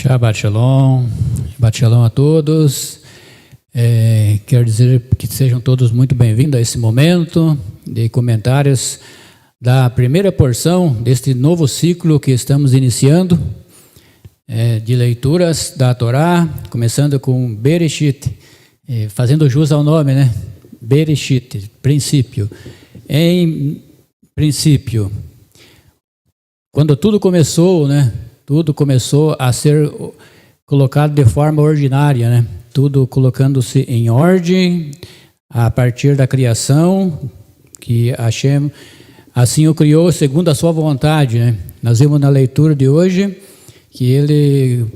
Shabbat Shalom, Shabbat Shalom a todos. Quero dizer que sejam todos muito bem-vindos a esse momento de comentários da primeira porção deste novo ciclo que estamos iniciando, de leituras da Torá, começando com Bereshit, fazendo jus ao nome, né? Bereshit, princípio. Em princípio, quando tudo começou, né? Tudo começou a ser colocado de forma ordinária, né? Tudo colocando-se em ordem a partir da criação, que Hashem assim o criou segundo a sua vontade, né? Nós vimos na leitura de hoje que ele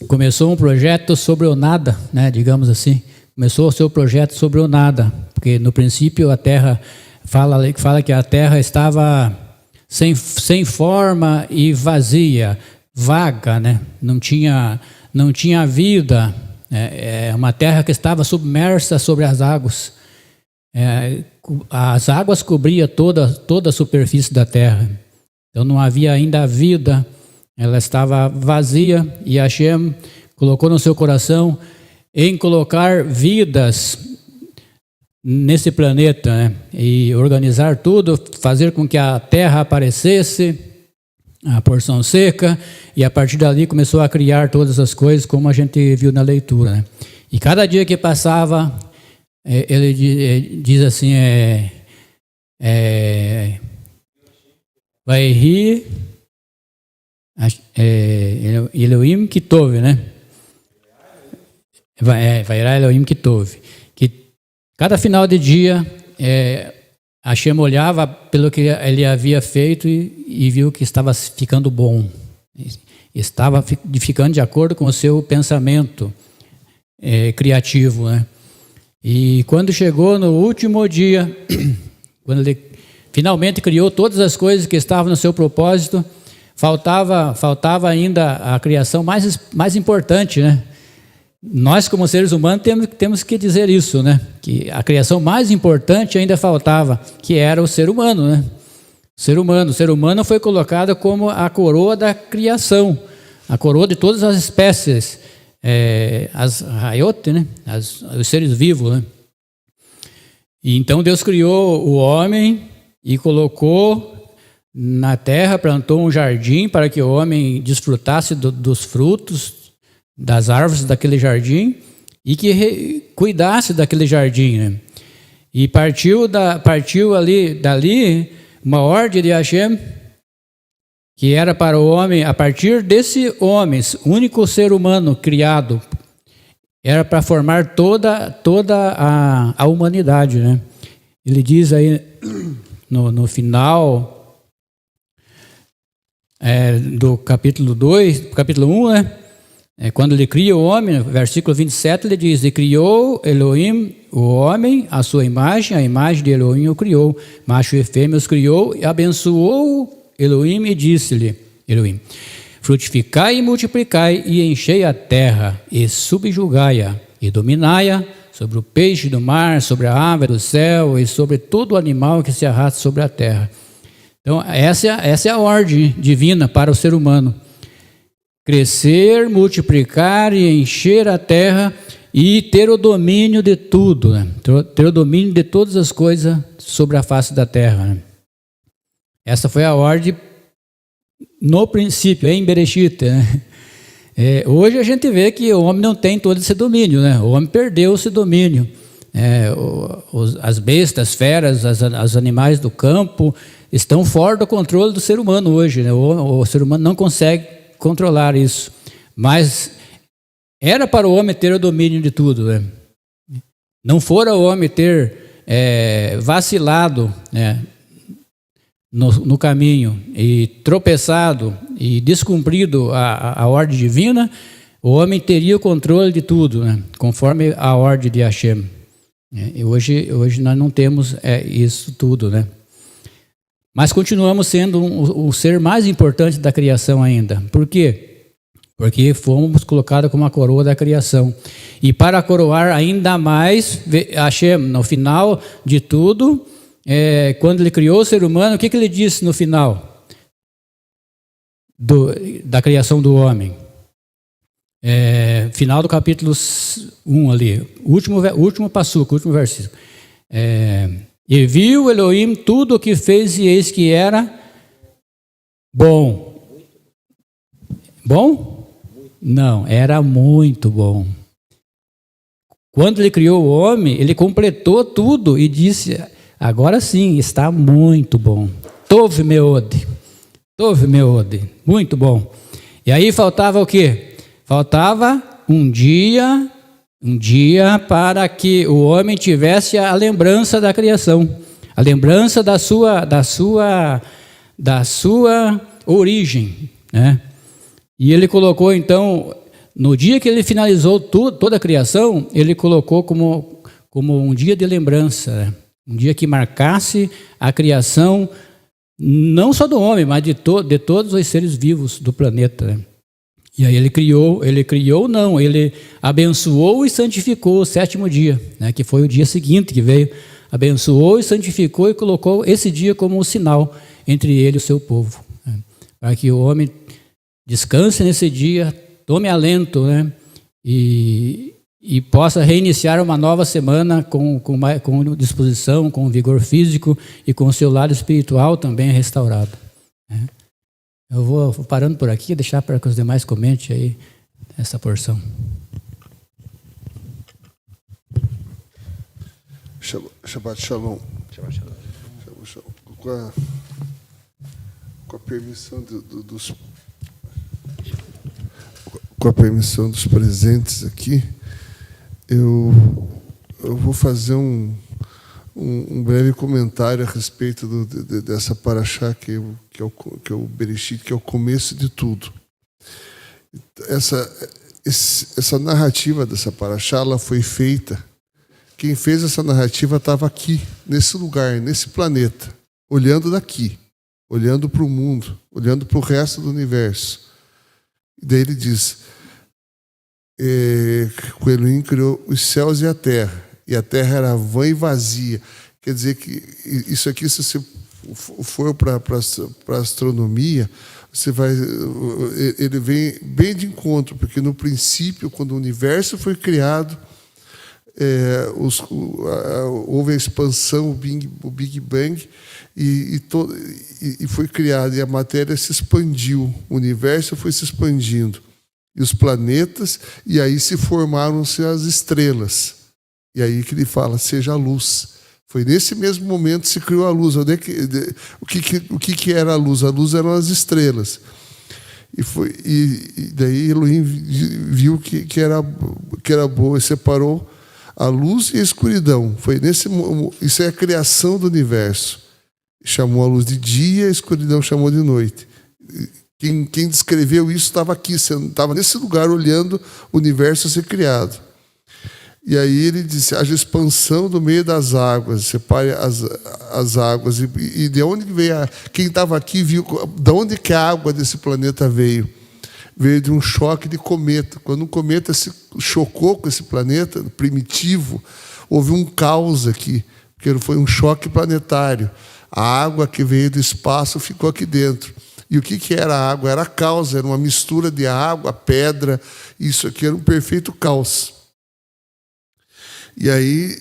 começou um projeto sobre o nada, né? Digamos assim, começou o seu projeto sobre o nada, porque no princípio a terra fala que a terra estava sem forma e vazia, vaga, né? Não tinha vida, uma terra que estava submersa sobre as águas. As águas cobriam toda a superfície da terra, então não havia ainda vida, ela estava vazia, e Hashem colocou no seu coração em colocar vidas nesse planeta, né? E organizar tudo, fazer com que a terra aparecesse, a porção seca, e a partir dali começou a criar todas as coisas, como a gente viu na leitura, né? E cada dia que passava, ele diz assim, vai rir Elohim Kitov, né? Vai Elohim Kitov, que cada final de dia Hashem olhava pelo que ele havia feito e viu que estava ficando bom. Estava ficando de acordo com o seu pensamento criativo, né? E quando chegou no último dia, quando ele finalmente criou todas as coisas que estavam no seu propósito, faltava ainda a criação mais importante, né? Nós, como seres humanos, temos que dizer isso, né? Que a criação mais importante ainda faltava, que era o ser humano, né? O ser humano foi colocado como a coroa da criação, a coroa de todas as espécies, as hayot, né? Os seres vivos, né? E então Deus criou o homem e colocou na terra, plantou um jardim para que o homem desfrutasse dos frutos das árvores daquele jardim e que cuidasse daquele jardim, né? E partiu dali uma ordem de Hashem, que era para o homem, a partir desse homem, único ser humano criado, era para formar toda a humanidade, né? Ele diz aí no final do capítulo 1, né? Quando ele cria o homem, versículo 27, ele diz: e criou Elohim o homem, a sua imagem, a imagem de Elohim o criou, macho e fêmea os criou, e abençoou Elohim e disse-lhe, Elohim, frutificai e multiplicai, e enchei a terra, e subjugai-a, e dominai-a, sobre o peixe do mar, sobre a ave do céu, e sobre todo animal que se arrasta sobre a terra. Então, essa é a ordem divina para o ser humano. Crescer, multiplicar e encher a terra e ter o domínio de tudo, né? Ter o domínio de todas as coisas sobre a face da terra, né? Essa foi a ordem no princípio, em Bereshit, né? Hoje a gente vê que o homem não tem todo esse domínio, né? O homem perdeu esse domínio. As bestas, as feras, os animais do campo estão fora do controle do ser humano hoje, né? O ser humano não consegue controlar isso, mas era para o homem ter o domínio de tudo, né? Não fora o homem ter vacilado, né, no caminho e tropeçado e descumprido a ordem divina, o homem teria o controle de tudo, né, conforme a ordem de Hashem. E hoje nós não temos isso tudo, né? Mas continuamos sendo o ser mais importante da criação ainda. Por quê? Porque fomos colocados como a coroa da criação. E para coroar ainda mais, Hashem, no final de tudo, quando ele criou o ser humano, o que ele disse no final da criação do homem? Final do capítulo 1 ali, último passuco, último versículo. E viu Elohim tudo o que fez, e eis que era bom. Bom? Não, era muito bom. Quando ele criou o homem, ele completou tudo e disse: agora sim, está muito bom. Tov meod, muito bom. E aí faltava o quê? Faltava um dia para que o homem tivesse a lembrança da criação, a lembrança da sua origem, né? E ele colocou então, no dia que ele finalizou toda a criação, ele colocou como um dia de lembrança, né? Um dia que marcasse a criação, não só do homem, mas de todos os seres vivos do planeta, né? E aí ele abençoou e santificou o 7º dia, né? Que foi o dia seguinte que veio. Abençoou e santificou e colocou esse dia como um sinal entre ele e o seu povo, né? Para que o homem descanse nesse dia, tome alento, né? E possa reiniciar uma nova semana com disposição, com vigor físico e com o seu lado espiritual também restaurado, né? Eu vou parando por aqui, deixar para que os demais comentem aí essa porção. Shabbat Shalom. Com a permissão dos presentes aqui, eu vou fazer um breve comentário a respeito dessa paraxá que é o Bereshit, que é o começo de tudo. Essa narrativa dessa paraxá, ela foi feita. Quem fez essa narrativa estava aqui, nesse lugar, nesse planeta, olhando daqui, olhando para o mundo, olhando para o resto do universo. E daí ele diz: o Elohim criou os céus e a terra era vã e vazia. Quer dizer que isso aqui, se você for para a astronomia, ele vem bem de encontro, porque no princípio, quando o universo foi criado, houve a expansão, o Big Bang, e foi criado, e a matéria se expandiu, o universo foi se expandindo, e os planetas, e aí se formaram-se as estrelas. E aí que ele fala: seja a luz. Foi nesse mesmo momento que se criou a luz. O que era a luz? A luz eram as estrelas. E daí Elohim viu que era boa e separou a luz e a escuridão. Isso é a criação do universo. Chamou a luz de dia, a escuridão chamou de noite. Quem descreveu isso estava aqui, estava nesse lugar olhando o universo ser criado. E aí ele disse: haja expansão do meio das águas, separe as águas. E de onde veio quem estava aqui viu de onde que a água desse planeta veio. Veio de um choque de cometa. Quando um cometa se chocou com esse planeta primitivo, houve um caos aqui, porque foi um choque planetário. A água que veio do espaço ficou aqui dentro. E o que era a água? Era caos, era uma mistura de água, pedra. Isso aqui era um perfeito caos. E aí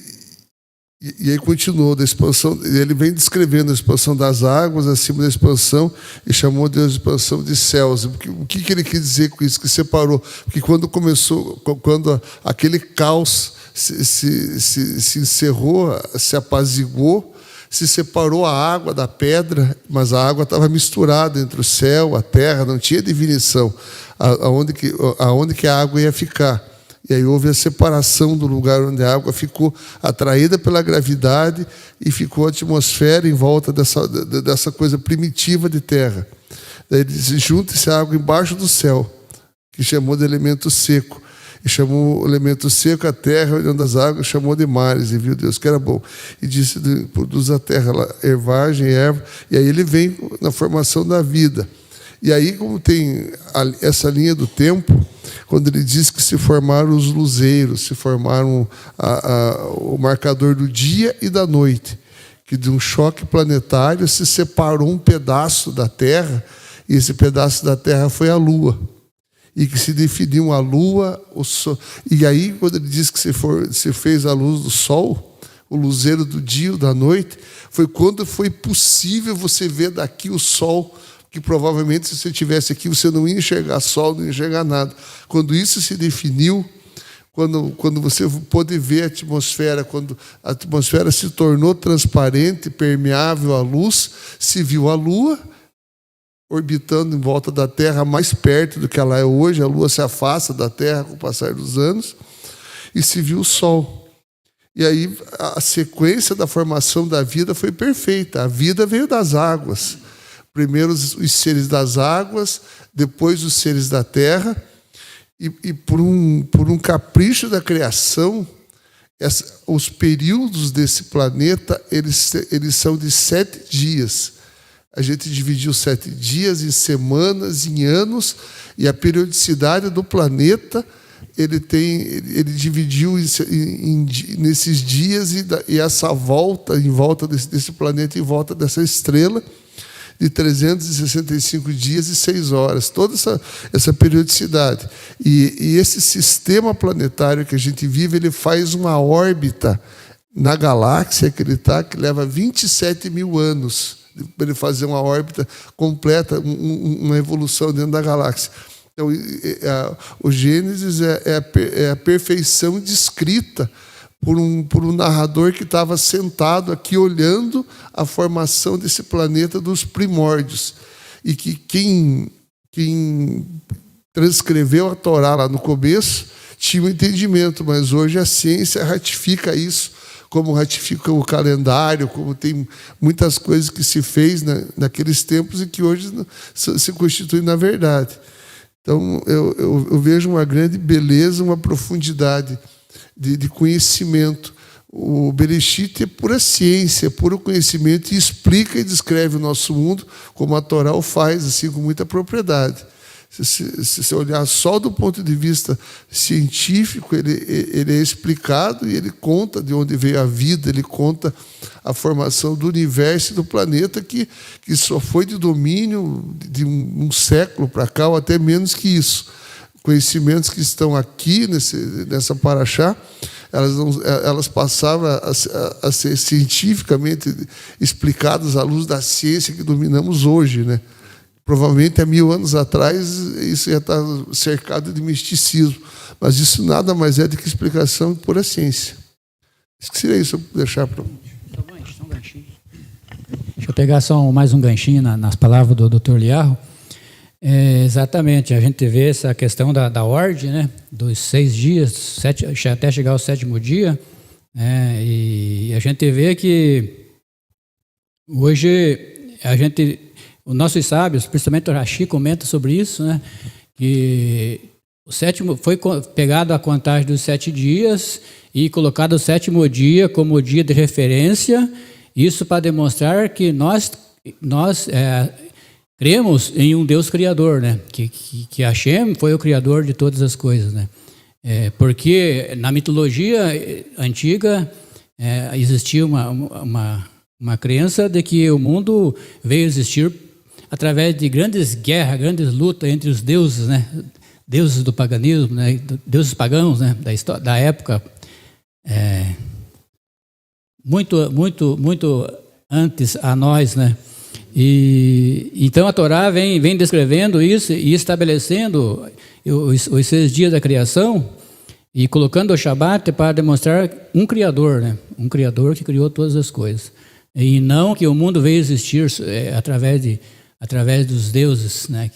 continuou da expansão. Ele vem descrevendo a expansão das águas acima da expansão e chamou de expansão de céus. O que ele quis dizer com isso? Que separou. Porque quando aquele caos se encerrou, se apaziguou, se separou a água da pedra, mas a água estava misturada entre o céu, a terra, não tinha definição aonde que a água ia ficar. E aí houve a separação do lugar onde a água ficou atraída pela gravidade e ficou a atmosfera em volta dessa coisa primitiva de terra. Daí ele disse: junte-se a água embaixo do céu, que chamou de elemento seco. E chamou o elemento seco, a terra, olhando as águas, chamou de mares, e viu Deus que era bom. E disse: produz a terra ervagem e erva. E aí ele vem na formação da vida. E aí, como tem essa linha do tempo, quando ele diz que se formaram os luzeiros, se formaram o marcador do dia e da noite, que de um choque planetário se separou um pedaço da Terra, e esse pedaço da Terra foi a Lua. e que se definiu a lua, o sol. E aí, quando ele diz que você fez a luz do sol, o luzeiro do dia e da noite, foi quando foi possível você ver daqui o sol, que provavelmente se você estivesse aqui, você não ia enxergar sol, não ia enxergar nada. Quando isso se definiu, quando você pôde ver a atmosfera, quando a atmosfera se tornou transparente, permeável à luz, se viu a Lua orbitando em volta da Terra mais perto do que ela é hoje. A Lua se afasta da Terra com o passar dos anos, e se viu o Sol. E aí a sequência da formação da vida foi perfeita. A vida veio das águas. Primeiro os seres das águas, depois os seres da terra, e por um capricho da criação, os períodos desse planeta eles são de 7 dias. A gente dividiu 7 dias em semanas, em anos, e a periodicidade do planeta ele dividiu nesses dias, e essa volta em volta desse planeta, em volta dessa estrela, de 365 dias e 6 horas, toda essa periodicidade. E esse sistema planetário que a gente vive, ele faz uma órbita na galáxia que ele está, que leva 27 mil anos para ele fazer uma órbita completa, uma evolução dentro da galáxia. Então, o Gênesis é a perfeição descrita por um narrador que estava sentado aqui olhando a formação desse planeta dos primórdios. E que quem transcreveu a Torá lá no começo tinha um entendimento, mas hoje a ciência ratifica isso, como ratifica o calendário, como tem muitas coisas que se fez naqueles tempos e que hoje se constituem na verdade. Então, eu vejo uma grande beleza, uma profundidade de conhecimento. O Bereshit é pura ciência, é puro conhecimento, e explica e descreve o nosso mundo como a Torá o faz, assim, com muita propriedade. Se você olhar só do ponto de vista científico, ele é explicado, e ele conta de onde veio a vida, ele conta a formação do universo e do planeta, que só foi de domínio de um século para cá, ou até menos que isso. Conhecimentos que estão aqui nessa paraxá, elas passavam a ser cientificamente explicadas à luz da ciência que dominamos hoje, né? Provavelmente há 1000 anos atrás isso ia estar cercado de misticismo, mas isso nada mais é do que explicação de pura ciência. Acho que seria isso, eu vou deixar para... Só um ganchinho. Deixa eu pegar só mais um ganchinho nas palavras do Dr. Liarro. Exatamente, a gente vê essa questão da ordem, né, dos 6 dias, até chegar ao 7º dia, e a gente vê que hoje os nossos sábios, principalmente o Rashi, comenta sobre isso, né, que o 7º foi pegado a contagem dos 7 dias e colocado o 7º dia como o dia de referência, isso para demonstrar que nós cremos em um Deus criador, né? Que Hashem foi o criador de todas as coisas, né? Porque na mitologia antiga existia uma crença de que o mundo veio existir através de grandes guerras, grandes lutas entre os deuses, né? Deuses do paganismo, né? Deuses pagãos, né? Da época, muito antes a nós, né? E então a Torá vem descrevendo isso e estabelecendo os 6 dias da criação e colocando o Shabat para demonstrar um Criador, né? Um Criador que criou todas as coisas. E não que o mundo veio existir através dos deuses, né?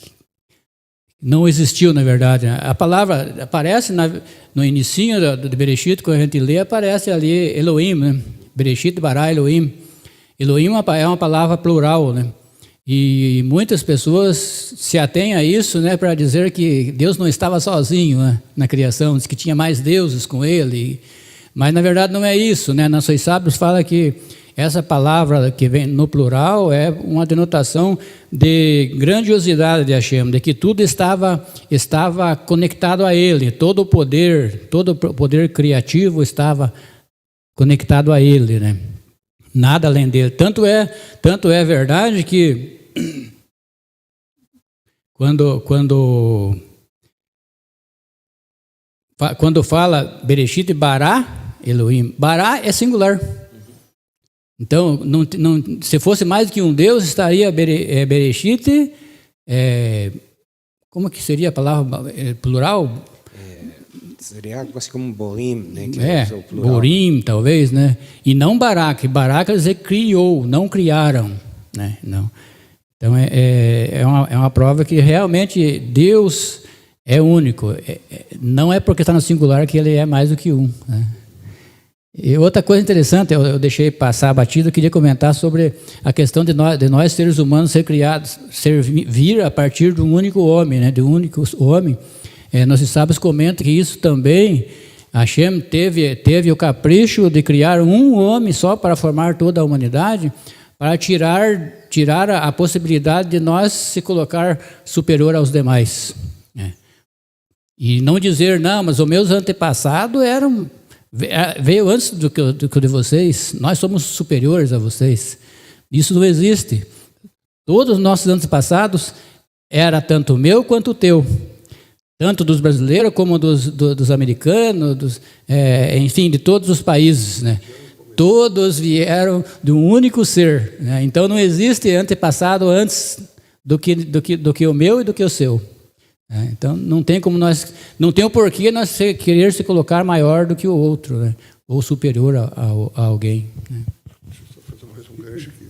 Não existiu, na verdade. A palavra aparece no inicinho do Bereshit, quando a gente lê, aparece ali Elohim, né? Bereshit bara Elohim. Elohim é uma palavra plural, né? E muitas pessoas se atêm a isso, né, para dizer que Deus não estava sozinho, né, na criação, diz que tinha mais deuses com ele, mas na verdade não é isso, né? Nossos sábios falam que essa palavra que vem no plural é uma denotação de grandiosidade de Hashem, de que tudo estava conectado a ele, todo o poder criativo estava conectado a ele, né? Nada além dele. Tanto é verdade que quando quando fala Bereshit e Bará, Elohim, Bará é singular. Então, se fosse mais do que um Deus, estaria Bereshit, como que seria a palavra plural? Seria algo assim como Borim, né? Que o plural. Borim, talvez, né? E não Barak. Barak quer dizer criou, não criaram, né? Não. Então, é uma prova que realmente Deus é único. Não é porque está no singular que ele é mais do que um, né? E outra coisa interessante, eu deixei passar batido, eu queria comentar sobre a questão de nós seres humanos ser criados, vir a partir de um único homem, né? De um único homem. Nossos sábios comentam que isso também, Hashem teve o capricho de criar um homem só para formar toda a humanidade, para tirar a possibilidade de nós se colocar superior aos demais, né? E não dizer, não, mas os meus antepassados veio antes do que o de vocês, nós somos superiores a vocês. Isso não existe. Todos os nossos antepassados era tanto o meu quanto o teu. Tanto dos brasileiros como dos americanos, enfim, de todos os países, né? Todos vieram de um único ser, né? Então não existe antepassado antes do que o meu e do que o seu, né? Então não tem o porquê nós querer se colocar maior do que o outro, né? Ou superior a alguém, né? Deixa eu só fazer mais um gancho aqui.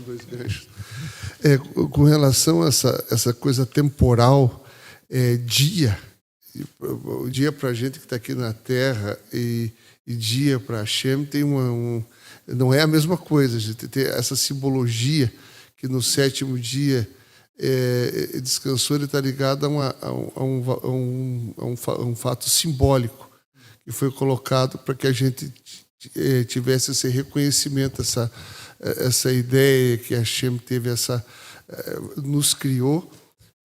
Dois ganchos. Com relação a essa coisa temporal, dia. O dia para a gente que está aqui na Terra e dia para Hashem tem não é a mesma coisa. A gente tem essa simbologia que no sétimo dia descansou, ele está ligado a um fato simbólico que foi colocado para que a gente tivesse esse reconhecimento, essa ideia que Hashem teve, nos criou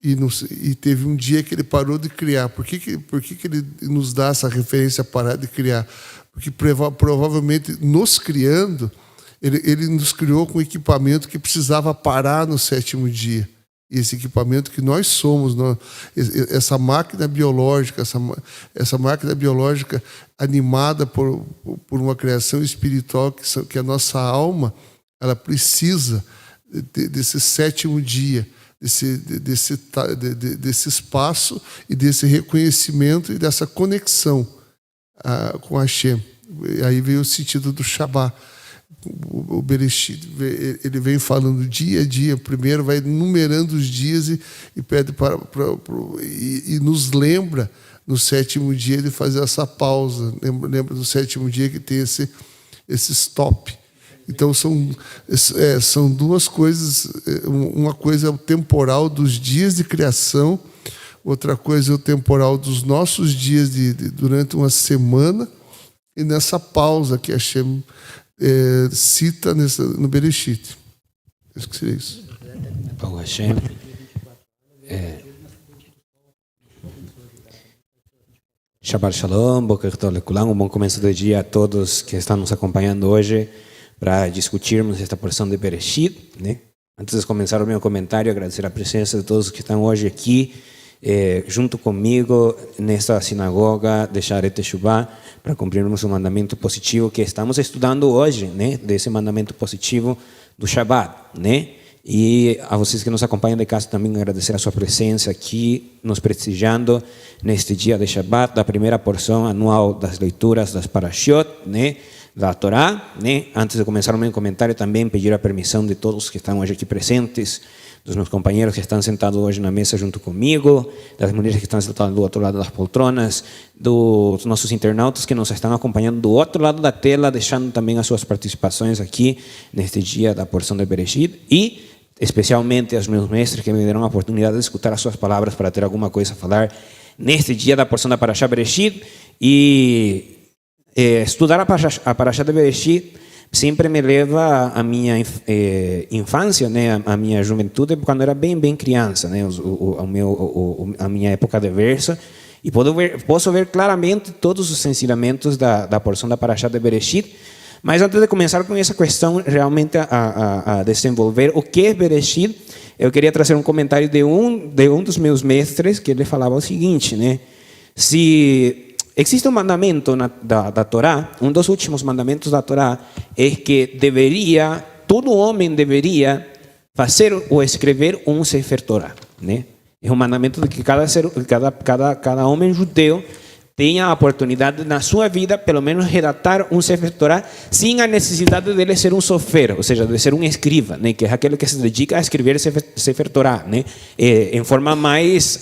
e teve um dia que ele parou de criar. Por que ele nos dá essa referência a parar de criar? Porque provavelmente nos criando, ele nos criou com equipamento que precisava parar no sétimo dia. E esse equipamento que nós somos, essa máquina biológica, essa máquina biológica animada por uma criação espiritual que a nossa alma, ela precisa desse sétimo dia, desse espaço e desse reconhecimento e dessa conexão com Hashem. Aí veio o sentido do Shabbat. O Bereshit, ele vem falando dia a dia, primeiro vai numerando os dias e pede e nos lembra no sétimo dia de fazer essa pausa. Lembra do sétimo dia que tem esse stop. Então são duas coisas. Uma coisa é o temporal dos dias de criação, outra coisa é o temporal dos nossos dias durante uma semana, e nessa pausa que Hashem cita no Bereshit. Acho que seria isso. O Hashem Shabbat Shalom, Boker Tov Lekulam, um bom começo do dia a todos que estão nos acompanhando hoje para discutirmos esta porção de Bereshit, né? Antes de começar o meu comentário, agradecer a presença de todos que estão hoje aqui junto comigo nesta sinagoga de Shaarei Teshuvah para cumprirmos o mandamento positivo que estamos estudando hoje, né? Desse mandamento positivo do Shabbat, né? E a vocês que nos acompanham de casa também agradecer a sua presença aqui, nos prestigiando neste dia de Shabbat, da primeira porção anual das leituras das Parashot, né? Da Torá, né? Antes de começar o meu comentário, também pedir a permissão de todos que estão hoje aqui presentes, dos meus companheiros que estão sentados hoje na mesa junto comigo, das mulheres que estão sentadas do outro lado das poltronas, dos nossos internautas que nos estão acompanhando do outro lado da tela, deixando também as suas participações aqui neste dia da porção de Bereshit, e especialmente aos meus mestres que me deram a oportunidade de escutar as suas palavras para ter alguma coisa a falar neste dia da porção da Parashá Bereshit. E estudar a Parashá de Bereshit sempre me leva à minha infância, né, à minha juventude, quando era bem criança, né, a minha época de verso, e posso ver claramente todos os ensinamentos da porção da Parashá de Bereshit, Mas antes de começar com essa questão, realmente a desenvolver o que é Bereshit, eu queria trazer um comentário de um dos meus mestres, que ele falava o seguinte, né? Se existe um mandamento da Torá, um dos últimos mandamentos da Torá, é que todo homem deveria fazer ou escrever um Sefer Torá, né? É um mandamento de que cada homem judeu tenha a oportunidade na sua vida, pelo menos, redatar um Sefer Torá sem a necessidade dele ser um sofer, ou seja, de ser um escriba, né? Que é aquele que se dedica a escrever Sefer Torá, né? Em forma mais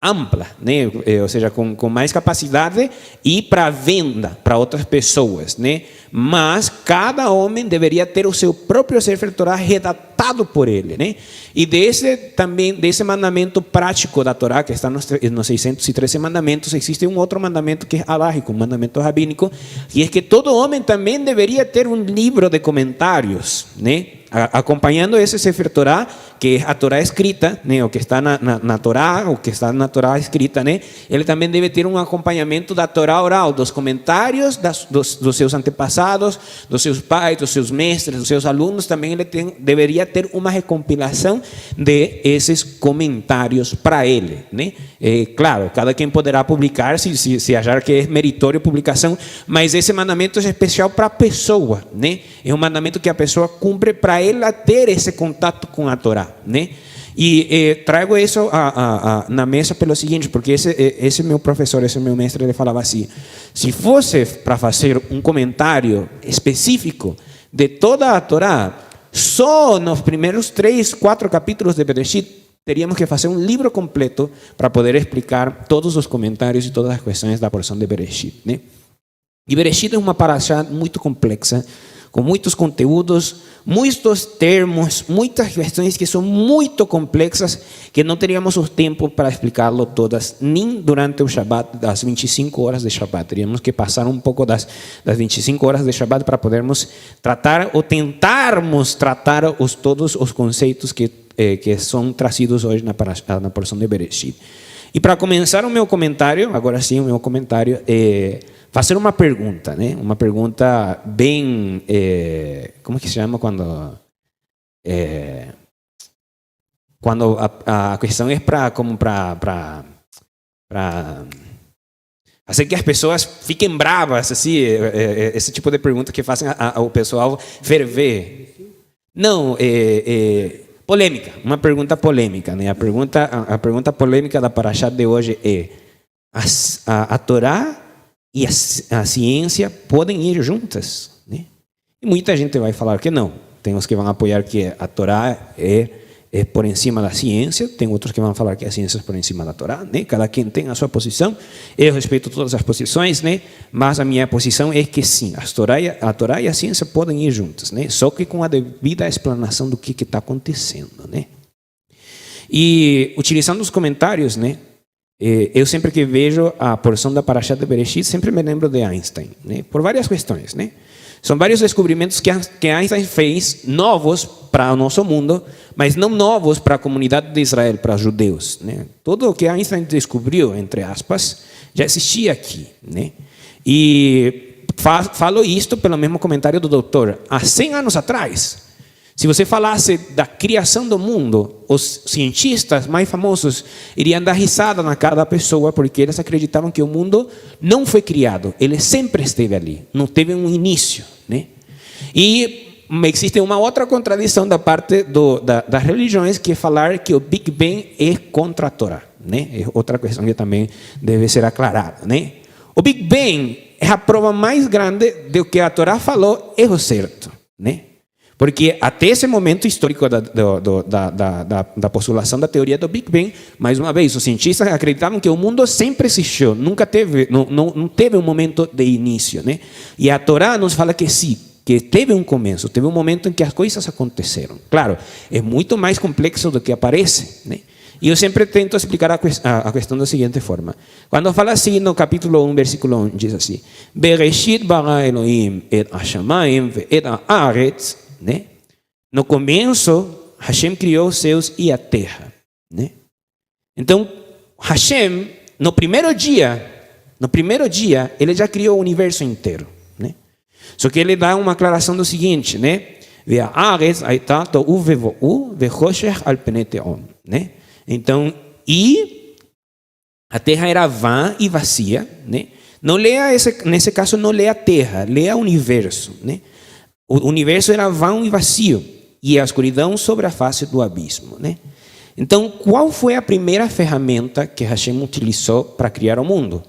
ampla, né? Ou seja, com mais capacidade e para venda para outras pessoas, né? Mas cada homem deveria ter o seu próprio Sefer Torá redatado por ele, né? E desse mandamento prático da Torá, que está nos 613 mandamentos, existe um outro mandamento que é alágico, um mandamento rabínico, e é que todo homem também deveria ter um livro de comentários, né? Acompanhando esse Sefer Torá, que é a Torá escrita, né? O que está na Torá, o que está na Torá escrita, né? Ele também deve ter um acompanhamento da Torá oral, dos comentários dos seus antepassados, dos seus pais, dos seus mestres, dos seus alunos. Também ele deveria ter uma recompilação de esses comentários para ele, né? Claro, cada quem poderá publicar se achar que é meritório a publicação, mas esse mandamento é especial para a pessoa, né? É um mandamento que a pessoa cumpre para ela ter esse contato com a Torá, né? E trago isso na mesa pelo seguinte, porque esse meu professor, esse meu mestre, ele falava assim: se fosse para fazer um comentário específico de toda a Torá, só nos primeiros 3, 4 capítulos de Bereshit, teríamos que fazer um livro completo para poder explicar todos os comentários e todas as questões da porção de Bereshit, né? E Bereshit é uma parashá muito complexa, com muitos conteúdos, muitos termos, muitas questões que são muito complexas, que não teríamos o tempo para explicá-lo todas, nem durante o Shabbat, das 25 horas de Shabbat. Teríamos que passar um pouco das 25 horas de Shabbat para podermos tratar ou tentarmos tratar todos os conceitos que são trazidos hoje na porção de Bereshit. E para começar o meu comentário, agora sim o meu comentário, fazer uma pergunta, né? Uma pergunta bem, como que se chama quando a questão é para fazer que as pessoas fiquem bravas, assim, esse tipo de pergunta que fazem o pessoal ferver. Não, polêmica, uma pergunta polêmica, né? A pergunta polêmica da parashá de hoje é: a Torá e a ciência podem ir juntas, né? E muita gente vai falar que não. Tem os que vão apoiar que a Torá é por encima da ciência, tem outros que vão falar que a ciência é por encima da Torá, né? Cada quem tem a sua posição. Eu respeito todas as posições, né? Mas a minha posição é que sim, a Torá e a ciência podem ir juntas, né? Só que com a devida explanação do que está acontecendo, né? E utilizando os comentários, né? Eu sempre que vejo a porção da parashá de Bereshit, sempre me lembro de Einstein, né? Por várias questões, né? São vários descobrimentos que Einstein fez, novos para o nosso mundo, mas não novos para a comunidade de Israel, para os judeus, né? Tudo o que Einstein descobriu, entre aspas, já existia aqui, né? E falo isto pelo mesmo comentário do doutor. Há 100 anos atrás, se você falasse da criação do mundo, os cientistas mais famosos iriam dar risada na cara da pessoa, porque eles acreditavam que o mundo não foi criado, ele sempre esteve ali, não teve um início, né? E existe uma outra contradição da parte das religiões, que é falar que o Big Bang é contra a Torá, né? É outra questão que também deve ser aclarada, né? O Big Bang é a prova mais grande do que a Torá falou é o certo, né? Porque até esse momento histórico da postulação da teoria do Big Bang, mais uma vez, os cientistas acreditavam que o mundo sempre existiu, nunca teve, não teve um momento de início, né? E a Torá nos fala que sim, que teve um começo, teve um momento em que as coisas aconteceram. Claro, é muito mais complexo do que aparece, né? E eu sempre tento explicar a questão da seguinte forma. Quando fala assim no capítulo 1, versículo 1, diz assim: Bereshit bara Elohim et hashamayim et haaretz, né? No começo, Hashem criou os céus e a terra, né? Então, Hashem, no primeiro dia, ele já criou o universo inteiro, né? Só que ele dá uma aclaração do seguinte, né? Então, e a terra era vã e vazia, né? Não leia nesse caso, não leia a terra, leia o universo, né? O universo era vão e vazio, e a escuridão sobre a face do abismo, né? Então, qual foi a primeira ferramenta que Hashem utilizou para criar o mundo?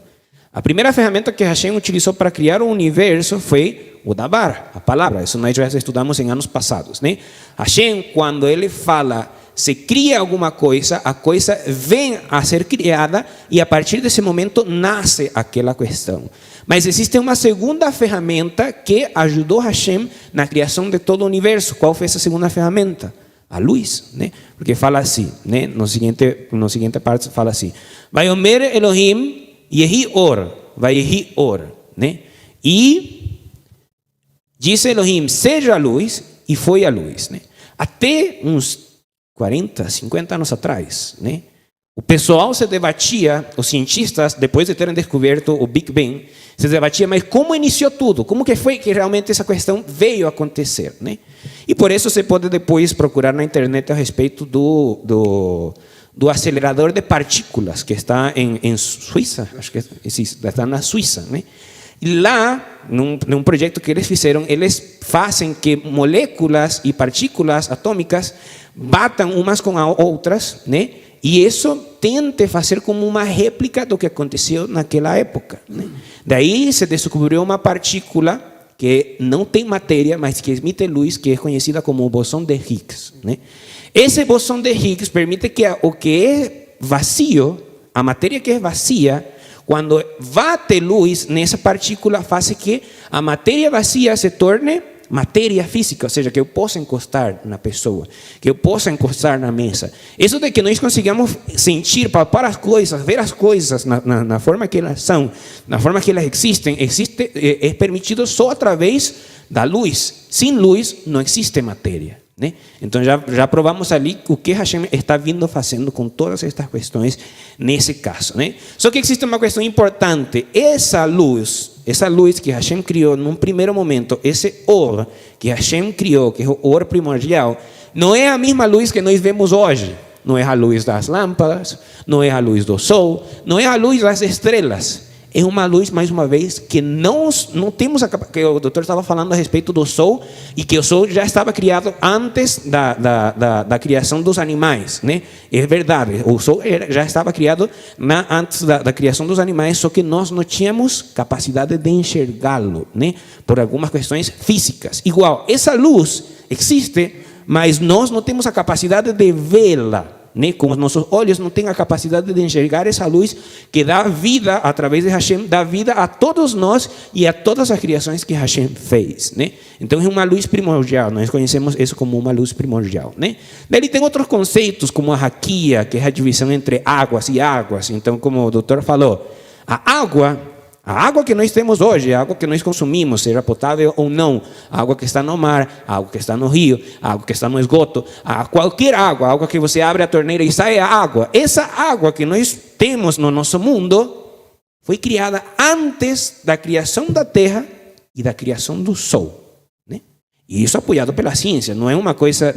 A primeira ferramenta que Hashem utilizou para criar o universo foi o Dabar, a palavra. Isso nós já estudamos em anos passados, né? Hashem, quando ele fala, se cria alguma coisa, a coisa vem a ser criada e a partir desse momento nasce aquela questão. Mas existe uma segunda ferramenta que ajudou Hashem na criação de todo o universo. Qual foi essa segunda ferramenta? A luz, né? Porque fala assim, né? No seguinte parte fala assim: Vayomer Elohim Yehi Or, Vayehi Or, né? E disse Elohim, seja a luz, e foi a luz, né? Até uns 40, 50 anos atrás, né? O pessoal se debatia, os cientistas, depois de terem descoberto o Big Bang, se debatia, mas como iniciou tudo? Como que foi que realmente essa questão veio a acontecer, né? E por isso você pode depois procurar na internet a respeito do acelerador de partículas que está em Suíça, acho que está na Suíça, né? E lá, num projeto que eles fizeram, eles fazem que moléculas e partículas atômicas batam umas com as outras, né? E isso tenta fazer como uma réplica do que aconteceu naquela época, né? Daí se descobriu uma partícula que não tem matéria, mas que emite luz, que é conhecida como o bosão de Higgs, né? Esse bosão de Higgs permite que o que é vazio, a matéria que é vazia, quando bate luz nessa partícula, faz que a matéria vazia se torne matéria física, ou seja, que eu possa encostar na pessoa, que eu possa encostar na mesa. Isso de que nós consigamos sentir, palpar as coisas, ver as coisas na forma que elas são, na forma que elas existem, é permitido só através da luz. Sem luz não existe matéria, né? Então já provamos ali o que Hashem está vindo fazendo com todas estas questões nesse caso, né? Só que existe uma questão importante: essa luz que Hashem criou num primeiro momento, esse Or que Hashem criou, que é o Or primordial, não é a mesma luz que nós vemos hoje. Não é a luz das lâmpadas, não é a luz do sol, não é a luz das estrelas. É uma luz, mais uma vez, que não temos a capacidade, que o doutor estava falando a respeito do sol, e que o sol já estava criado antes da criação dos animais, né? É verdade, o sol já estava criado antes da criação dos animais, só que nós não tínhamos capacidade de enxergá-lo, né? Por algumas questões físicas. Igual, essa luz existe, mas nós não temos a capacidade de vê-la, né? Com os nossos olhos não tem a capacidade de enxergar essa luz que dá vida, através de Hashem, dá vida a todos nós e a todas as criações que Hashem fez, né? Então é uma luz primordial, nós conhecemos isso como uma luz primordial, né? Daí tem outros conceitos como a raquia, que é a divisão entre águas e águas. Então, como o doutor falou, a água que nós temos hoje, a água que nós consumimos, seja potável ou não, a água que está no mar, a água que está no rio, a água que está no esgoto, qualquer água, a água que você abre a torneira e sai a água, essa água que nós temos no nosso mundo foi criada antes da criação da terra e da criação do sol, né? E isso apoiado pela ciência, não é uma coisa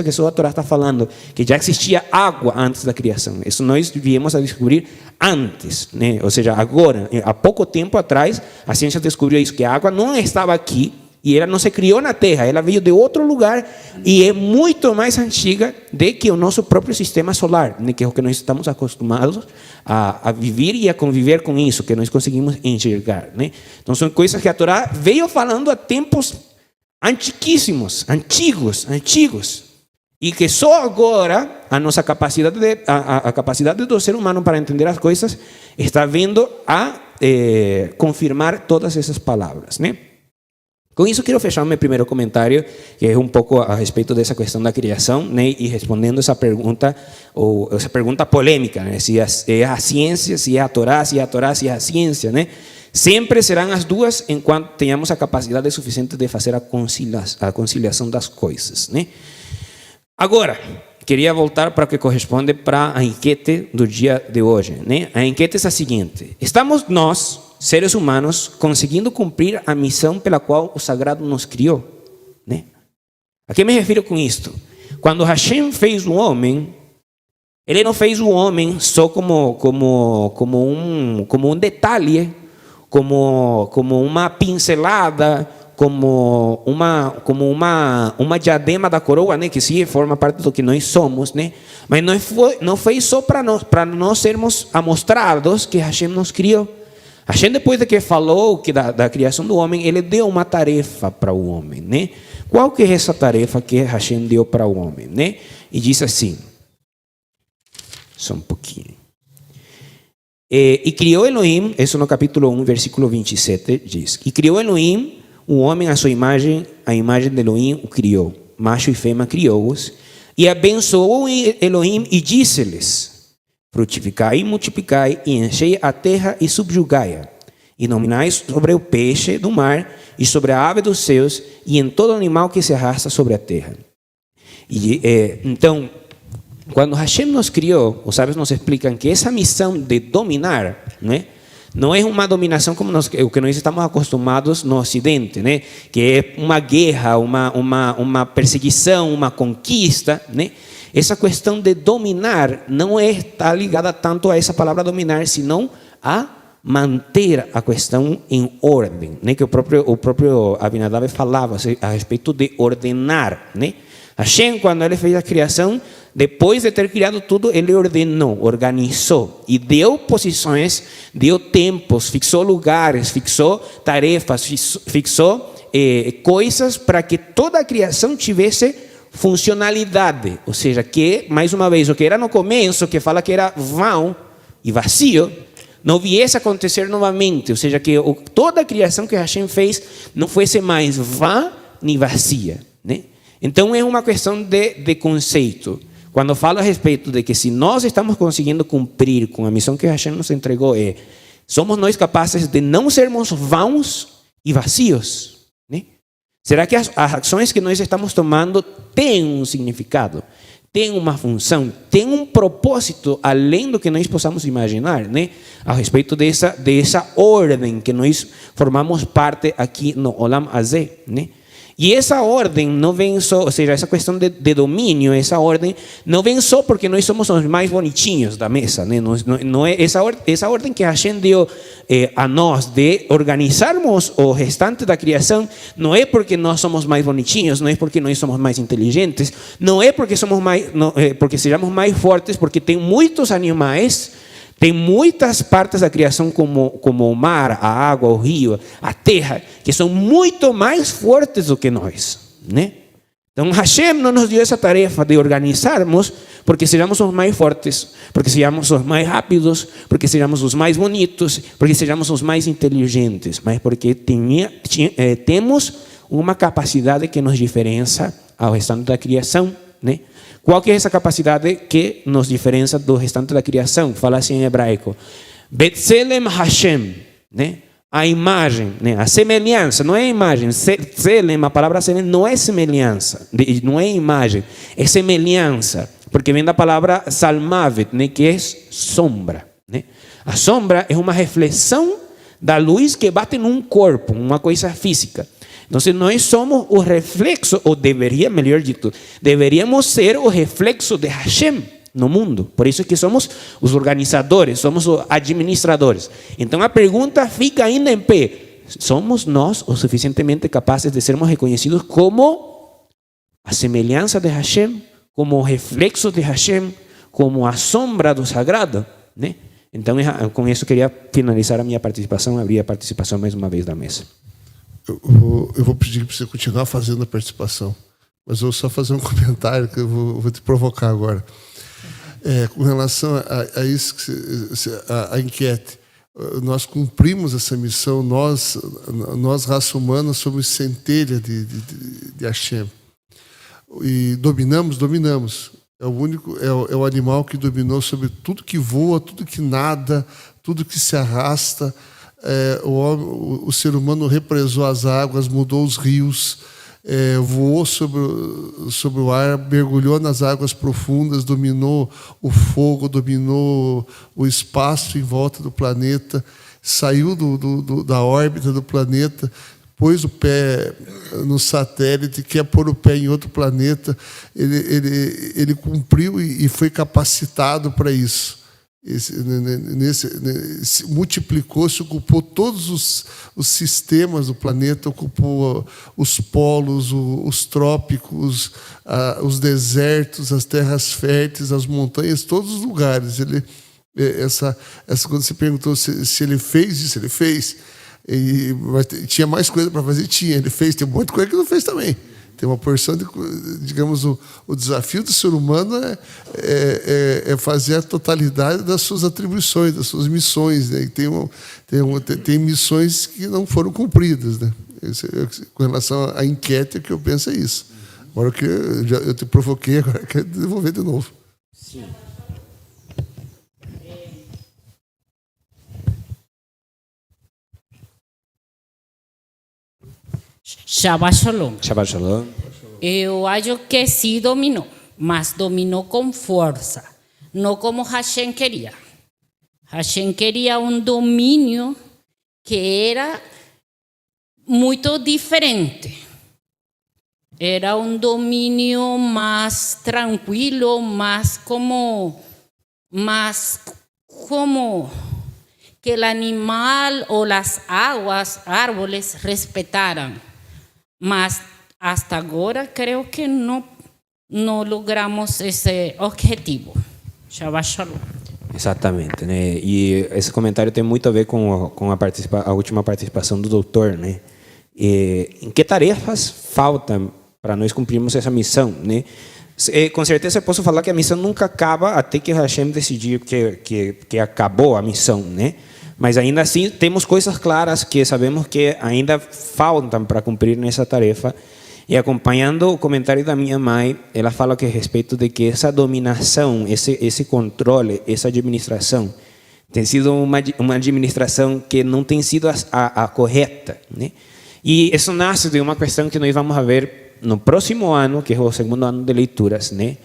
que só a Torá está falando, que já existia água antes da criação. Isso nós viemos a descobrir antes, né? Ou seja, agora, há pouco tempo atrás, a ciência descobriu isso, que a água não estava aqui e ela não se criou na Terra, ela veio de outro lugar e é muito mais antiga do que o nosso próprio sistema solar, né? Que é o que nós estamos acostumados a viver e a conviver com isso, que nós conseguimos enxergar, né? Então são coisas que a Torá veio falando há tempos antiquíssimos, antigos, e que só agora a nossa capacidade a capacidade do ser humano para entender as coisas está vindo a confirmar todas essas palavras, né? Com isso quero fechar meu primeiro comentário, que é um pouco a respeito dessa questão da criação, né? E respondendo essa pergunta, ou essa pergunta polêmica, né? Se é a ciência, se é a Torá, se é a ciência, né? Sempre serão as duas enquanto tenhamos a capacidade suficiente de fazer a conciliação das coisas, né? Agora, queria voltar para o que corresponde para a enquete do dia de hoje, né? A enquete é a seguinte: estamos nós seres humanos, conseguindo cumprir a missão pela qual o Sagrado nos criou, né? A que me refiro com isto? Quando Hashem fez o homem, ele não fez o homem só como um detalhe, como uma pincelada, como uma diadema da coroa, né, que sim forma parte do que nós somos, né? Mas não foi só para nós sermos amostrados que Hashem nos criou. Hashem, depois de que falou da criação do homem, ele deu uma tarefa para o homem, né? Qual que é essa tarefa que Hashem deu para o homem, né? E diz assim, só um pouquinho. E criou Elohim, isso no capítulo 1, versículo 27, diz: e criou Elohim o homem à sua imagem, a imagem de Elohim o criou, macho e fêmea criou-os, e abençoou Elohim e disse-lhes: frutificai e multiplicai, e enchei a terra e subjugai-a, e dominai sobre o peixe do mar, e sobre a ave dos céus, e em todo animal que se arrasta sobre a terra. Então, quando Hashem nos criou, os sábios nos explicam que essa missão de dominar, né, não é uma dominação como o que nós estamos acostumados no Ocidente, né, que é uma guerra, uma perseguição, uma conquista, né? Essa questão de dominar não está ligada tanto a essa palavra dominar, senão a manter a questão em ordem, né? Que o próprio Abinadab falava a respeito de ordenar, né? Hashem, quando ele fez a criação, depois de ter criado tudo, ele ordenou, organizou e deu posições, deu tempos, fixou lugares, fixou tarefas, fixou coisas para que toda a criação tivesse funcionalidade, ou seja, que, mais uma vez, o que era no começo, que fala que era vão e vazio, não viesse acontecer novamente, ou seja, que toda a criação que Hashem fez não fosse mais vã nem vazia, né? Então é uma questão de conceito. Quando falo a respeito de que se nós estamos conseguindo cumprir com a missão que Hashem nos entregou, somos nós capazes de não sermos vãos e vazios, né? Será que as ações que nós estamos tomando têm um significado, têm uma função, têm um propósito além do que nós possamos imaginar, né? A respeito dessa ordem que nós formamos parte aqui no Olam Hazé, né? E essa ordem não vem só, ou seja, essa questão de domínio, essa ordem não vem só porque nós somos os mais bonitinhos da mesa, né? Não é essa ordem que Hashem deu a nós de organizarmos o restante da criação, não é porque nós somos mais bonitinhos, não é porque nós somos mais inteligentes, não é porque porque sejamos mais fortes, porque tem muitos animais. Tem muitas partes da criação, como o mar, a água, o rio, a terra, que são muito mais fortes do que nós, né? Então Hashem não nos deu essa tarefa de organizarmos porque sejamos os mais fortes, porque sejamos os mais rápidos, porque sejamos os mais bonitos, porque sejamos os mais inteligentes, mas porque temos uma capacidade que nos diferencia ao restante da criação, né? Qual que é essa capacidade que nos diferencia do restante da criação? Fala assim em hebraico: Betzelem Hashem, né? A imagem, né? A semelhança, não é imagem. Selem, a palavra selem não é semelhança, não é imagem, é semelhança, porque vem da palavra salmavet, né? Que é sombra, né? A sombra é uma reflexão da luz que bate num corpo, uma coisa física. Então, nós somos o reflexo, ou melhor dito, deveríamos ser o reflexo de Hashem no mundo. Por isso que somos os organizadores, somos os administradores. Então, a pergunta fica ainda em pé: somos nós o suficientemente capazes de sermos reconhecidos como a semelhança de Hashem, como o reflexo de Hashem, como a sombra do sagrado, né? Então, com isso, queria finalizar a minha participação, abrir a participação mais uma vez da mesa. Eu vou pedir para você continuar fazendo a participação, mas eu vou só fazer um comentário que eu vou te provocar agora. Com relação a isso, a enquete, nós cumprimos essa missão, nós raça humana, somos centelha de Hashem. E dominamos. É o animal que dominou sobre tudo que voa, tudo que nada, tudo que se arrasta. O ser humano represou as águas, mudou os rios, voou sobre o ar, mergulhou nas águas profundas, dominou o fogo, dominou o espaço em volta do planeta. saiu da órbita do planeta, pôs o pé no satélite, quer pôr o pé em outro planeta, ele cumpriu e foi capacitado para isso. Multiplicou-se, ocupou todos os sistemas do planeta, ocupou os polos, os trópicos, os desertos, as terras férteis, as montanhas, todos os lugares. Quando você perguntou se ele fez isso, ele fez. Tinha mais coisa para fazer? Tinha. Ele fez. Tem um monte de coisa que não fez também. Tem uma porção de, digamos, o desafio do ser humano é fazer a totalidade das suas atribuições, das suas missões, né? E tem missões que não foram cumpridas, né? Com relação à enquete, o que eu penso é isso. Agora que eu te provoquei, agora eu quero devolver de novo. Sim. Shabbat Shalom. Shabbat Shalom. Eu acho que sí dominou, mas dominou com força, não como Hashem queria. Hashem queria um domínio que era muito diferente. Era um domínio mais tranquilo, mais como que o animal ou as águas, árvores respetaram. Mas hasta agora creo que no logramos esse objetivo. Shabbat Shalom. Exatamente, né? E esse comentário tem muito a ver com a última participação do doutor, né? Em que tarefas faltam para nós cumprirmos essa missão, né? Com certeza eu posso falar que a missão nunca acaba até que Hashem decidir que acabou a missão, né? Mas ainda assim temos coisas claras que sabemos que ainda faltam para cumprir nessa tarefa. E acompanhando o comentário da minha mãe, ela fala que a respeito de que essa dominação, esse controle, essa administração tem sido uma administração que não tem sido a correta, né? E isso nasce de uma questão que nós vamos ver no próximo ano, que é o segundo ano de leituras, né?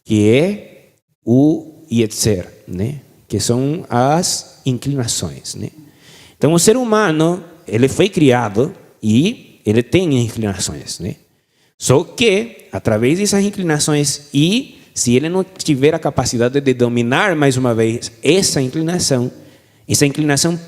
Que é o Yetzer, né? Que são as inclinações, né? Então o ser humano, ele foi criado e ele tem inclinações, né? Só que através dessas inclinações, e se ele não tiver a capacidade de dominar mais uma vez essa inclinação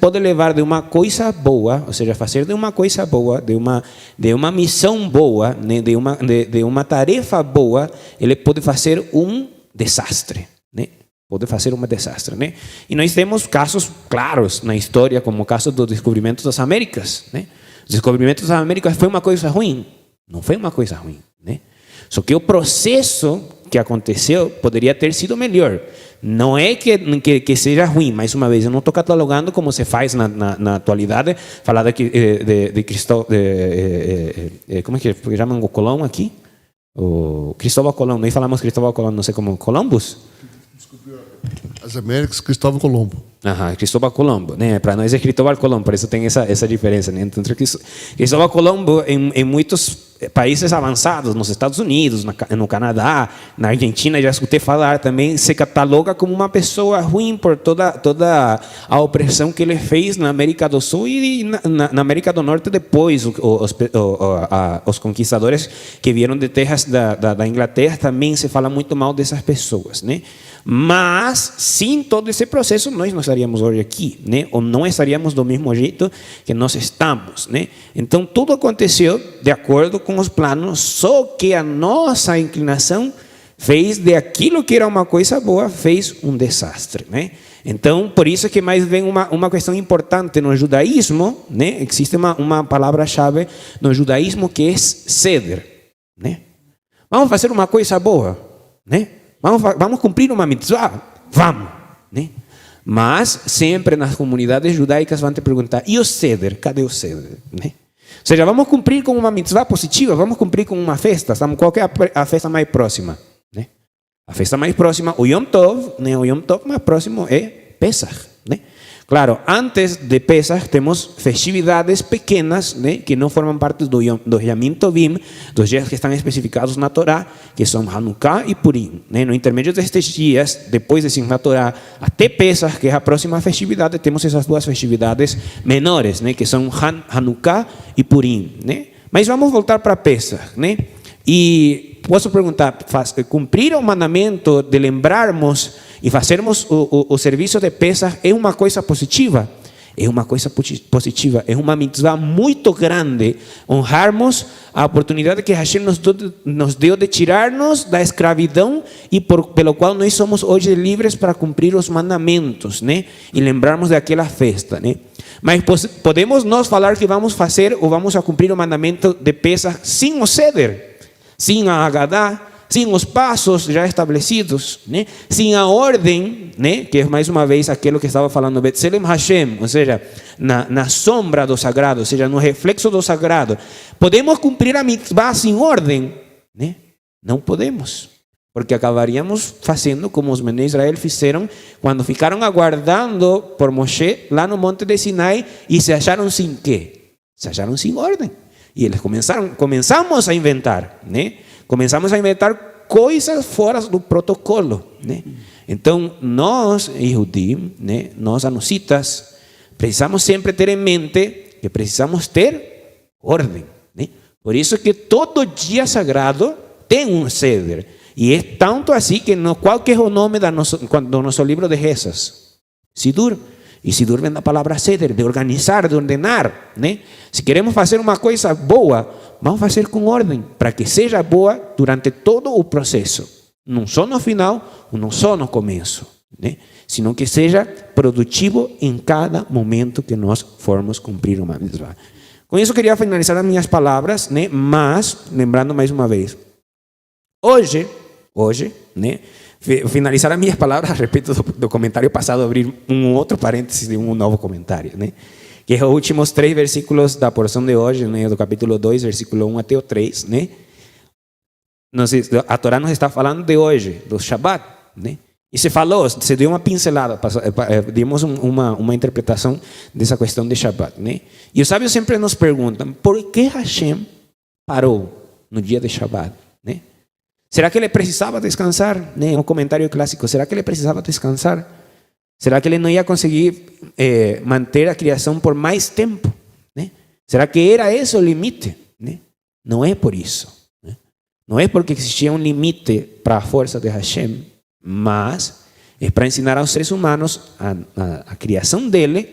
pode levar de uma coisa boa, ou seja, fazer de uma coisa boa, de uma missão boa, né? de uma tarefa boa, ele pode fazer um desastre, né? Pode fazer um desastre, né? E nós temos casos claros na história, como o caso do descobrimento das Américas, né? O descobrimento das Américas foi uma coisa ruim? Não foi uma coisa ruim, né? Só que o processo que aconteceu poderia ter sido melhor. Não é que seja ruim, mais uma vez, eu não estou catalogando como se faz na atualidade, falar de Cristóvão, como é que chamam o Colón aqui? O Cristóvão Colón, nós falamos Cristóvão Colón, não sei como, Columbus? As Américas, Cristóvão Colombo. Cristóvão Colombo, né? Para nós é Cristóvão Colombo, por isso tem essa diferença, né? Então, Cristóvão Colombo em muitos países avançados, nos Estados Unidos, no Canadá, na Argentina, já escutei falar também, se cataloga como uma pessoa ruim por toda a opressão que ele fez na América do Sul e na América do Norte depois. Os conquistadores que vieram de terras da Inglaterra também se fala muito mal dessas pessoas, né? Mas, sem todo esse processo, nós não estaríamos hoje aqui, né? Ou não estaríamos do mesmo jeito que nós estamos, né? Então, tudo aconteceu de acordo com os planos, só que a nossa inclinação fez de aquilo que era uma coisa boa, fez um desastre, né? Então, por isso que mais vem uma questão importante no judaísmo, né? Existe uma palavra-chave no judaísmo que é ceder, né? Vamos fazer uma coisa boa, né? Vamos cumprir uma mitzvah? Vamos, né? Mas sempre nas comunidades judaicas vão te perguntar, e o ceder? Cadê o ceder? Né? Ou seja, vamos cumprir com uma mitzvah positiva, vamos cumprir com uma festa, qual é a festa mais próxima? Né? A festa mais próxima, o Yom Tov, né? O Yom Tov mais próximo é Pesach, né? Claro, antes de Pesach temos festividades pequenas, né, que não formam parte do Yamim Tovim, dos dias que estão especificados na Torá, que são Hanukkah e Purim. Né? No intermédio destes dias, depois de na Torá, até Pesach, que é a próxima festividade, temos essas duas festividades menores, né, que são Hanukkah e Purim. Né? Mas vamos voltar para Pesach. Né? E posso perguntar, cumprir o mandamento de lembrarmos e fazermos o serviço de Pesach é uma coisa positiva? É uma coisa positiva, é uma mitzvah muito grande, honrarmos a oportunidade que Hashem nos deu de tirar-nos da escravidão e pelo qual nós somos hoje livres para cumprir os mandamentos, né? E lembrarmos daquela festa, né? Mas podemos nós falar que vamos fazer ou vamos a cumprir o mandamento de Pesach sem o Seder, sem a Haggadah, sem os passos já estabelecidos, né? Sem a ordem, né? Que é mais uma vez aquilo que estava falando Betzelem Hashem, ou seja, na sombra do sagrado, ou seja, no reflexo do sagrado. Podemos cumprir a mitzvah sem ordem? Né? Não podemos, porque acabaríamos fazendo como os menes de Israel fizeram quando ficaram aguardando por Moshe lá no monte de Sinai e se acharam sem quê? Se acharam sem ordem. E eles começamos a inventar, né? Começamos a inventar coisas fora do protocolo, né? Então, nós, Yehudim, né? Nós, anuncitas, precisamos sempre ter em mente que precisamos ter ordem, né? Por isso que todo dia sagrado tem um Seder. E é tanto assim que qual que é o nome do nosso livro de rezas? Sidur. E Sidur vem da palavra Seder, de organizar, de ordenar, né? Se queremos fazer uma coisa boa, vamos fazer com ordem, para que seja boa durante todo o processo. Não só no final, não só no começo, né? Sino que seja produtivo em cada momento que nós formos cumprir uma mitzvah. Com isso, queria finalizar as minhas palavras, né? Mas, lembrando mais uma vez, hoje, né? Finalizar as minhas palavras a respeito do comentário passado, abrir um outro parênteses de um novo comentário, né? Que é os últimos 3 versículos da porção de hoje, né? Do capítulo 2, versículo 1 até o 3, né? A Torá nos está falando de hoje, do Shabbat, né? E se deu uma pincelada, dimos uma interpretação dessa questão de Shabbat, né? E os sábios sempre nos perguntam, por que Hashem parou no dia de Shabbat, né? Será que ele precisava descansar? Né? Um comentário clássico. Será que ele precisava descansar? Será que ele não ia conseguir manter a criação por mais tempo? Né? Será que era esse o limite? Né? Não é por isso. Né? Não é porque existia um limite para a força de Hashem, mas é para ensinar aos seres humanos a criação dele,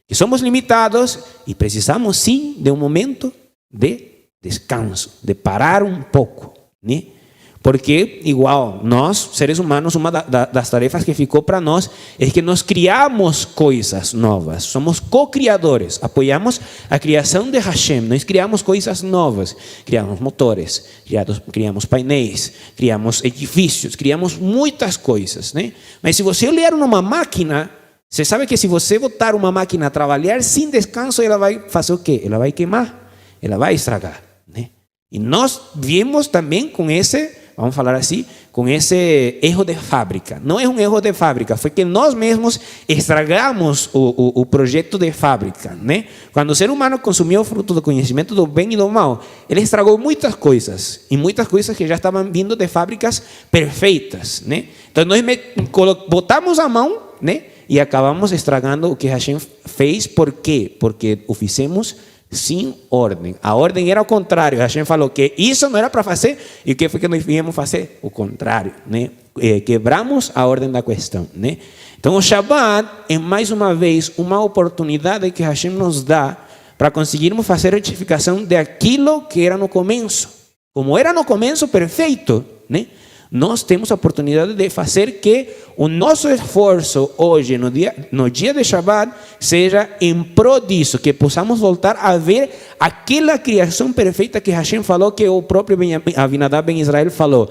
que somos limitados e precisamos sim de um momento de descanso, de parar um pouco, né? Porque, igual, nós, seres humanos, uma das tarefas que ficou para nós é que nós criamos coisas novas. Somos co-criadores. Apoiamos a criação de Hashem. Nós criamos coisas novas. Criamos motores, criamos painéis, criamos edifícios, criamos muitas coisas, né? Mas se você olhar numa máquina, você sabe que se você botar uma máquina a trabalhar sem descanso, ela vai fazer o quê? Ela vai queimar, ela vai estragar, né? E nós vimos também com esse... Vamos falar assim, com esse erro de fábrica. Não é um erro de fábrica, foi que nós mesmos estragamos o projeto de fábrica, né? Quando o ser humano consumiu o fruto do conhecimento do bem e do mal, ele estragou muitas coisas, e muitas coisas que já estavam vindo de fábricas perfeitas, né? Então nós botamos a mão, né? E acabamos estragando o que Hashem fez. Por quê? Porque o fizemos sem ordem. A ordem era o contrário. Hashem falou que isso não era para fazer, e o que foi que nós viemos fazer? O contrário, né? Quebramos a ordem da questão, né? Então o Shabbat é mais uma vez uma oportunidade que Hashem nos dá para conseguirmos fazer a retificação de aquilo que era no começo. Como era no começo perfeito, né? Nós temos a oportunidade de fazer que o nosso esforço hoje, no dia de Shabbat, seja em prol disso, que possamos voltar a ver aquela criação perfeita que Hashem falou, que o próprio Abinadab ben Israel falou.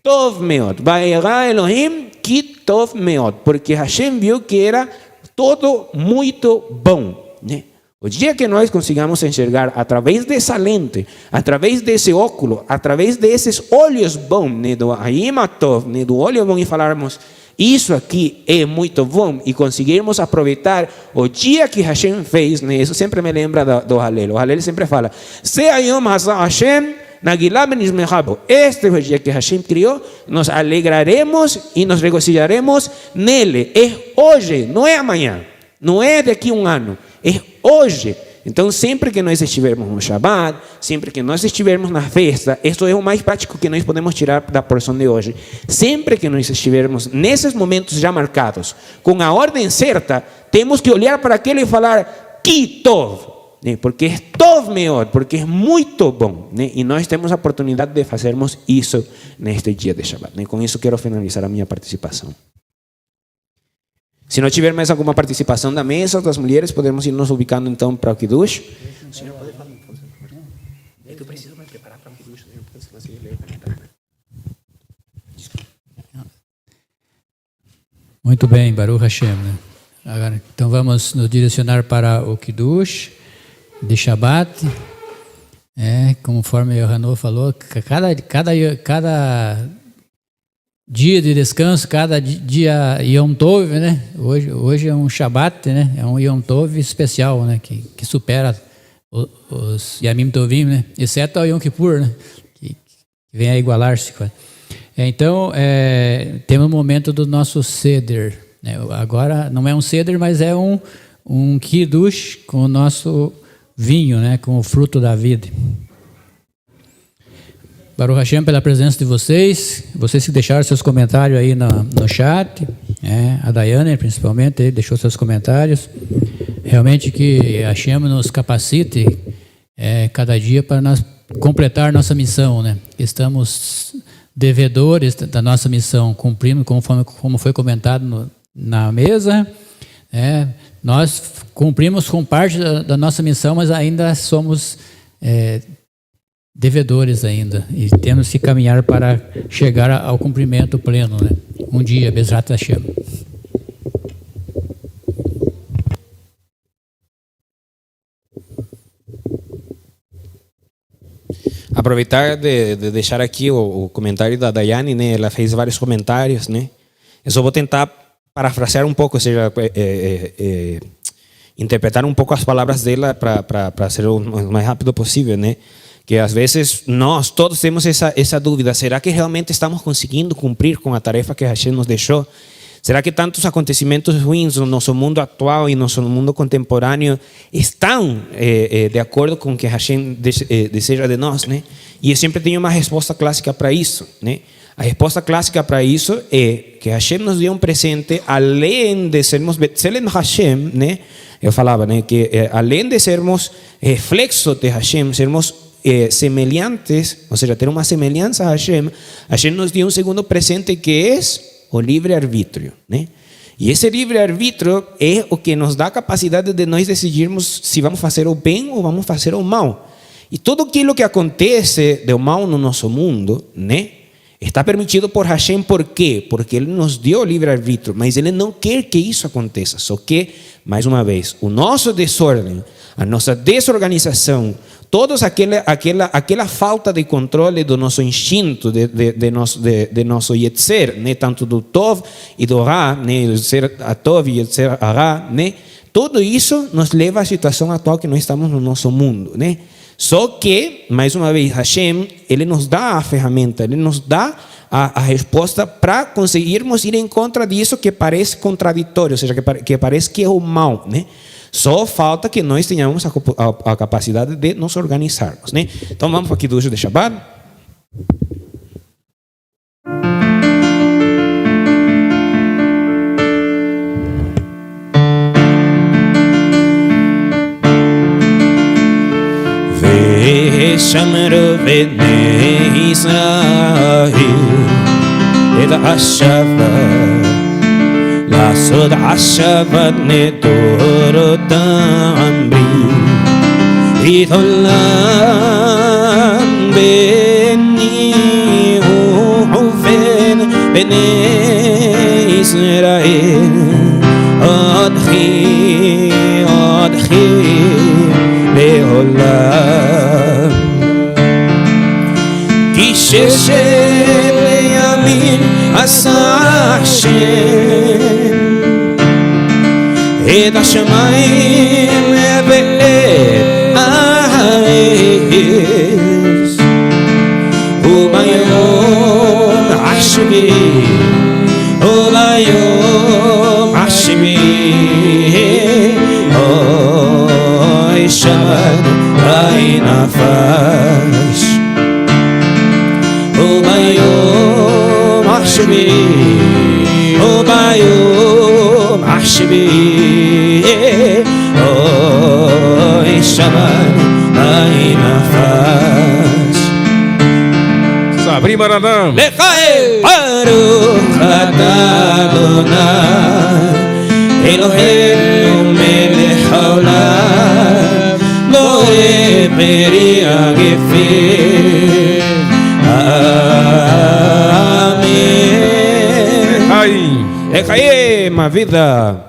Tov meod, va'era Elohim ki tov meod, porque Hashem viu que era todo muito bom, né? O dia que nós consigamos enxergar através dessa lente, através desse óculo, através desses olhos bons, né, do Aimatov, né, do olho bom, e falarmos Isso aqui é muito bom e conseguirmos aproveitar o dia que Hashem fez, né? Isso sempre me lembra do Hallel. O Hallel sempre fala: Yom Hashem Nagilah benishmechabo. Este é o dia que Hashem criou, nos alegraremos e nos regocijaremos nele. É hoje, não é amanhã, não é daqui a um ano, é hoje. Então, sempre que nós estivermos no Shabbat, sempre que nós estivermos na festa, isso é o mais prático que nós podemos tirar da porção de hoje. Sempre que nós estivermos nesses momentos já marcados, com a ordem certa, temos que olhar para aquilo e falar: Ki Tov, né? Porque é Tov Meod, porque é muito bom, né? E nós temos a oportunidade de fazermos isso neste dia de Shabbat, né? Com isso quero finalizar a minha participação. Se não tiver mais alguma participação da mesa ou das mulheres, podemos ir nos ubicando então para o Kiddush. O senhor pode falar, por favor. É que eu preciso me preparar para o Kiddush. Muito bem, Baruch Hashem, né? Agora, então vamos nos direcionar para o Kiddush de Shabbat. Conforme o Hanô falou, cada dia de descanso, cada dia Yom Tov, né? Hoje é um Shabbat, né? É um Yom Tov especial, né? Que supera os Yamim Tovim, né? Exceto o Yom Kippur, né? Que vem a igualar-se. Então, temos o momento do nosso Seder, né? Agora não é um Seder, mas é um Kiddush com o nosso vinho, né? Com o fruto da vida. Baruch Hashem pela presença de vocês que deixaram seus comentários aí no chat, a Daiane principalmente, ele deixou seus comentários. Realmente que Hashem nos capacite cada dia para nós completar nossa missão, né? Estamos devedores da nossa missão, cumprindo como foi comentado na mesa. Nós cumprimos com parte da nossa missão, mas ainda somos devedores ainda, e temos que caminhar para chegar ao cumprimento pleno, né? Um dia, Bezrat Hashem. Aproveitar de deixar aqui o comentário da Daiane, né? Ela fez vários comentários, né? Eu só vou tentar parafrasear um pouco, ou seja, interpretar um pouco as palavras dela para ser o mais rápido possível, né? Que às vezes nós todos temos essa dúvida: será que realmente estamos conseguindo cumprir com a tarefa que Hashem nos deixou? Será que tantos acontecimentos ruins no nosso mundo atual e no nosso mundo contemporâneo estão de acordo com o que Hashem deseja de nós, né? E eu sempre tenho uma resposta clássica para isso, né? A resposta clássica para isso é que Hashem nos deu um presente, além de sermos Betzelem Hashem, né? Eu falava, né, que além de sermos reflexos de Hashem, sermos semelhantes, ou seja, ter uma semelhança a Hashem, Hashem nos deu um segundo presente que é o livre-arbítrio, né? E esse livre-arbítrio é o que nos dá a capacidade de nós decidirmos se vamos fazer o bem ou vamos fazer o mal. E tudo aquilo que acontece de mal no nosso mundo, né, está permitido por Hashem. Por quê? Porque Ele nos deu o livre-arbítrio, mas Ele não quer que isso aconteça. Só que, mais uma vez, o nosso desordem, a nossa desorganização, toda aquela falta de controle do nosso instinto, de nosso Yetzer, né? Tanto do Tov e do Ra, né? Yetzer a Tov e Yetzer a Ra, né? Tudo isso nos leva à situação atual que nós estamos no nosso mundo, né? Só que, mais uma vez, Hashem, Ele nos dá a ferramenta, Ele nos dá a resposta para conseguirmos ir em contra disso que parece contraditório, ou seja, que parece que é o mal, né? Só falta que nós tenhamos a capacidade de nos organizarmos, né? Então vamos para o Kiddush de Shabbat. Ve'shamru b'nei Yisrael et ha'shavat לעשות השבת נדורותם ברית עולם בני ובן בני ישראל עוד חי לעולם כי ששת ימים עשה השם את השמיים ואת הארץ וביום השביעי וביום השביעי אוי שבת אי נפש וביום השביעי וביום השביעי אוי שבת אי נפש Sabri Maranã. לחיים ברוך אתה אדוני אלוהינו מלך העולם בורא פרי הגפן Amém. Aí. Ekaye, ma vida.